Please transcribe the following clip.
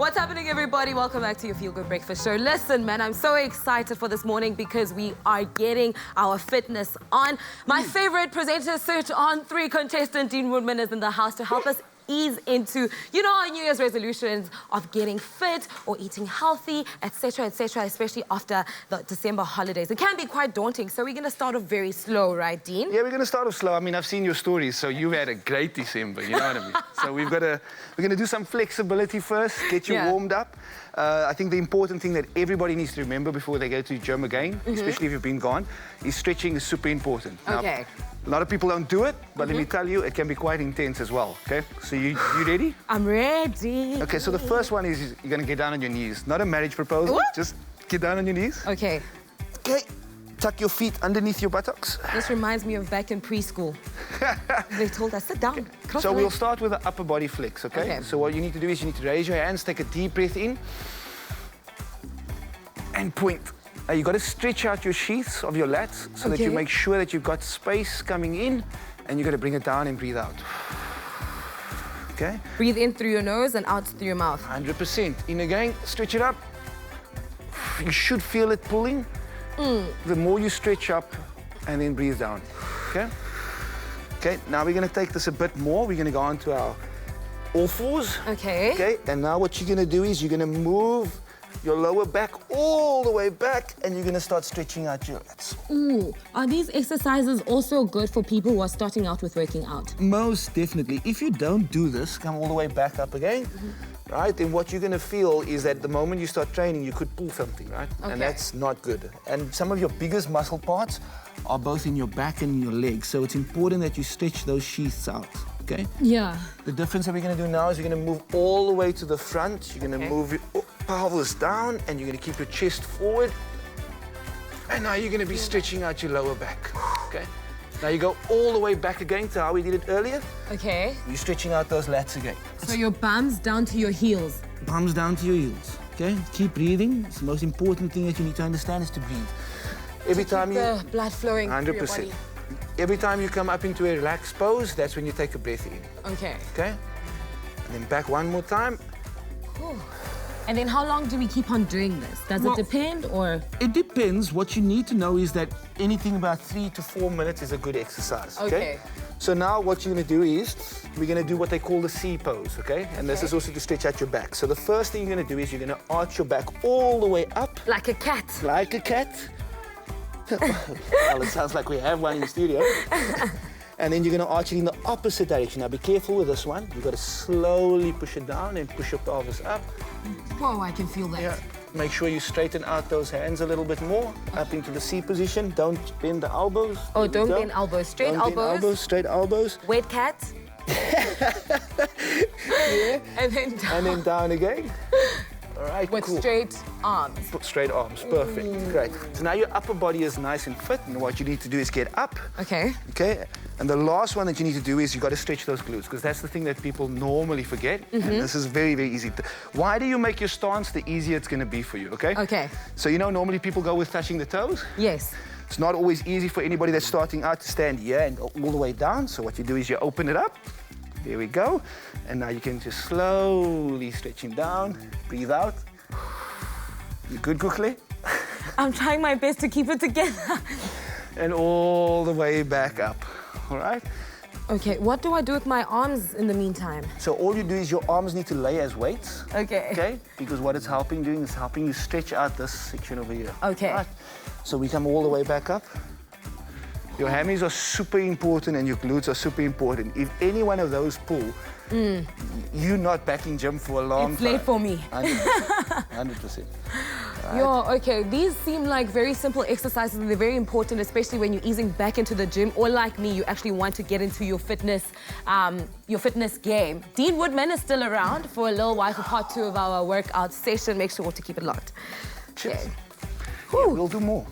What's happening, everybody? Welcome back to your Feel Good Breakfast Show. Listen, man, I'm so excited for this morning because we are getting our fitness on. My favorite presenter, Search on 3 contestant, Deen Woodman, is in the house to help us ease into, you know, our New Year's resolutions of getting fit or eating healthy, etc., especially after the December holidays. It can be quite daunting, so we're going to start off very slow, right, Deen? Yeah, we're going to start off slow. I mean, I've seen your stories, so you had a great December, you know what I mean? So we're going to do some flexibility first, get you warmed up. I think the important thing that everybody needs to remember before they go to the gym again, especially if you've been gone, is stretching is super important. Okay. Now, a lot of people don't do it, but let me tell you, it can be quite intense as well, okay? So you ready? I'm ready. Okay, so the first one is you're going to get down on your knees. Not a marriage proposal, just get down on your knees. Okay. Okay, tuck your feet underneath your buttocks. This reminds me of back in preschool. They told us, sit down. So we'll start with the upper body flex, okay? So what you need to do is you need to raise your hands, take a deep breath in, and point. Now you've got to stretch out your sheaths of your lats so that you make sure that you've got space coming in, and you've got to bring it down and breathe out. Okay? Breathe in through your nose and out through your mouth. 100%. In again, stretch it up. You should feel it pulling. The more you stretch up and then breathe down. Okay? Okay, now we're going to take this a bit more. We're going to go on to our all fours. Okay. Okay, and now what you're going to do is you're going to move your lower back all the way back, and you're going to start stretching out your lats. Ooh, are these exercises also good for people who are starting out with working out? Most definitely. If you don't do this, come all the way back up again, right? Then what you're going to feel is that the moment you start training, you could pull something, right? And that's not good. And some of your biggest muscle parts are both in your back and in your legs, so it's important that you stretch those sheaths out. Okay? Yeah. The difference that we're going to do now is you're going to move all the way to the front. You're going to move your pelvis down, and you're going to keep your chest forward. And now you're going to be stretching out your lower back. Okay? Now you go all the way back again to how we did it earlier. Okay. You're stretching out those lats again. So your bums down to your heels. Bums down to your heels. Okay? Keep breathing. It's the most important thing that you need to understand is to breathe. Every time the blood flowing 100%. through your body. Every time you come up into a relaxed pose, that's when you take a breath in. Okay. Okay? And then back one more time. Ooh. And then how long do we keep on doing this? Does it depend, or? It depends. What you need to know is that anything about 3 to 4 minutes is a good exercise. Okay? So now what you're going to do is we're going to do what they call the C pose, okay? And this is also to stretch out your back. So the first thing you're going to do is you're going to arch your back all the way up. Like a cat. Like a cat. Well, it sounds like we have one in the studio. And then you're going to arch it in the opposite direction. Now be careful with this one. You've got to slowly push it down and push your pelvis up. Whoa, I can feel that. Yeah. Make sure you straighten out those hands a little bit more, up into the C position. Don't bend the elbows. Oh, don't bend elbows. Straight elbows. Bend elbows. Straight elbows. Wet cat. And then down. And then down again. All right, with straight arms. Straight arms, perfect, great. So now your upper body is nice and fit, and what you need to do is get up. Okay. Okay, and the last one that you need to do is you've got to stretch those glutes, because that's the thing that people normally forget, and this is very, very easy. Why do you make your stance, the easier it's going to be for you, okay? Okay. So you know normally people go with touching the toes? Yes. It's not always easy for anybody that's starting out to stand here and go all the way down, so what you do is you open it up. There we go. And now you can just slowly stretch him down, breathe out. You good, Kukle? I'm trying my best to keep it together. And all the way back up, all right? Okay, what do I do with my arms in the meantime? So all you do is your arms need to lay as weights. Okay. Okay? Because what it's helping doing is helping you stretch out this section over here. Okay. Right? So we come all the way back up. Your hammies are super important and your glutes are super important. If any one of those pull, you're not back in gym for a long time. It's late for me. 100%. Right. Yo, okay, these seem like very simple exercises and they're very important, especially when you're easing back into the gym, or like me, you actually want to get into your fitness game. Deen Woodman is still around for a little while for part 2 of our workout session. Make sure to keep it locked. Cheers. Okay. Yeah, we'll do more.